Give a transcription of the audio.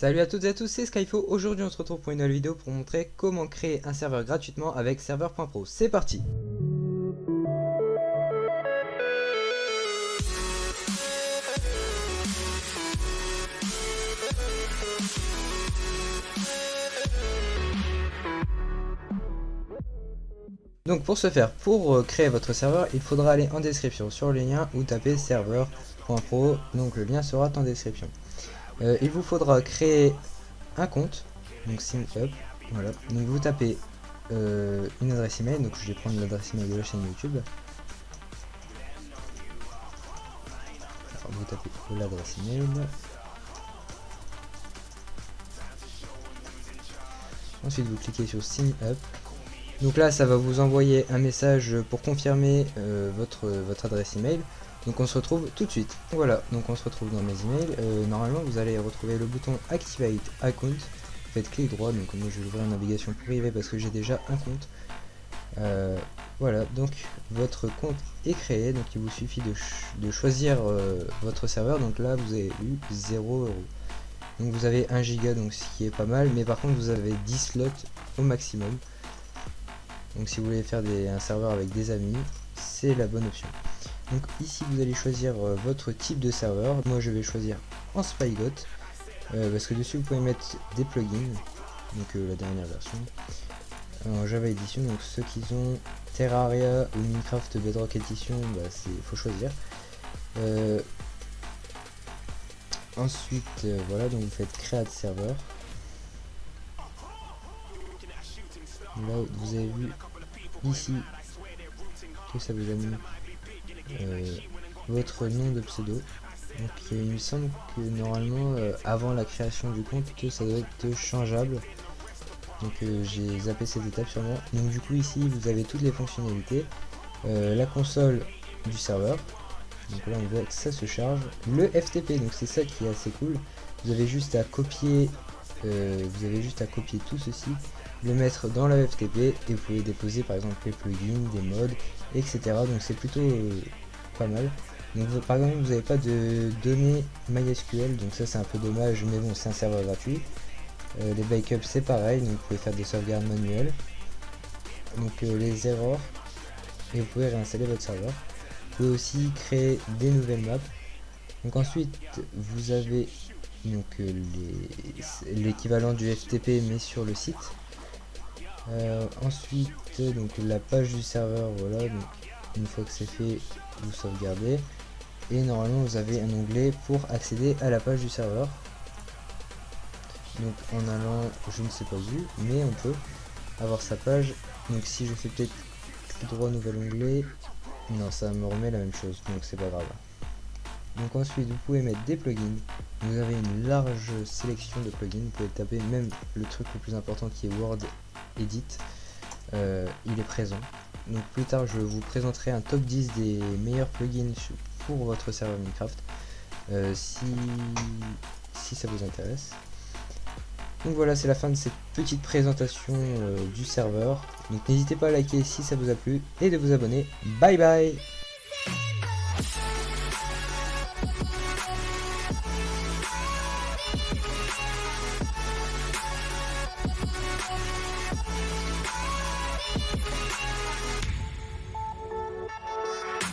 Salut à toutes et à tous, c'est Skyfo. Aujourd'hui on se retrouve pour une nouvelle vidéo pour montrer comment créer un serveur gratuitement avec serveur.pro. C'est parti. Donc pour ce faire, pour créer votre serveur, il faudra aller en description sur le lien ou taper serveur.pro, donc le lien sera en description. Il vous faudra créer un compte, donc sign up, voilà. Donc vous tapez une adresse email, donc je vais prendre l'adresse email de la chaîne YouTube. Alors, vous tapez l'adresse email. Ensuite vous cliquez sur sign up. Donc là ça va vous envoyer un message pour confirmer votre adresse email. Donc on se retrouve tout de suite. Voilà, donc on se retrouve dans mes emails. Normalement vous allez retrouver le bouton Activate Account. Faites clic droit, donc moi je vais ouvrir une navigation privée parce que j'ai déjà un compte. Voilà, donc votre compte est créé, donc il vous suffit de choisir votre serveur. Donc là vous avez eu 0€. Donc vous avez 1 giga, donc ce qui est pas mal, mais par contre vous avez 10 slots au maximum. Donc si vous voulez faire un serveur avec des amis, c'est la bonne option. Donc ici vous allez choisir votre type de serveur. Moi je vais choisir en Spygot, parce que dessus vous pouvez mettre des plugins, donc la dernière version. En Java Edition, donc ceux qui ont Terraria ou Minecraft Bedrock Edition, faut choisir. Ensuite voilà, donc vous faites Create Server. Là vous avez vu ici que ça vous a mis votre nom de pseudo. Donc il me semble que normalement avant la création du compte que ça doit être changeable. Donc j'ai zappé cette étape sûrement. Donc du coup ici vous avez toutes les fonctionnalités. La console du serveur. Donc là on voit que ça se charge. Le FTP, donc c'est ça qui est assez cool. Vous avez juste à copier tout ceci, le mettre dans la FTP et vous pouvez déposer par exemple les plugins, des mods, etc. Donc c'est plutôt pas mal. Donc par exemple vous n'avez pas de données MySQL, donc ça c'est un peu dommage, mais bon c'est un serveur gratuit. Les backups c'est pareil, donc vous pouvez faire des sauvegardes manuelles. Donc les erreurs, et vous pouvez réinstaller votre serveur. Vous pouvez aussi créer des nouvelles maps. Donc ensuite vous avez donc l'équivalent du FTP mais sur le site. Ensuite donc la page du serveur, voilà, donc une fois que c'est fait vous sauvegardez et normalement vous avez un onglet pour accéder à la page du serveur. Donc en allant, je ne sais pas où, mais on peut avoir sa page. Donc si je fais peut-être clic droit nouvel onglet, non, ça me remet la même chose, donc c'est pas grave. Donc ensuite vous pouvez mettre des plugins. Vous avez une large sélection de plugins. Vous pouvez taper même le truc le plus important qui est Word Edit. Il est présent. Donc plus tard je vous présenterai un top 10 des meilleurs plugins pour votre serveur Minecraft, si ça vous intéresse. Donc voilà, c'est la fin de cette petite présentation du serveur. Donc n'hésitez pas à liker si ça vous a plu et de vous abonner. Bye bye.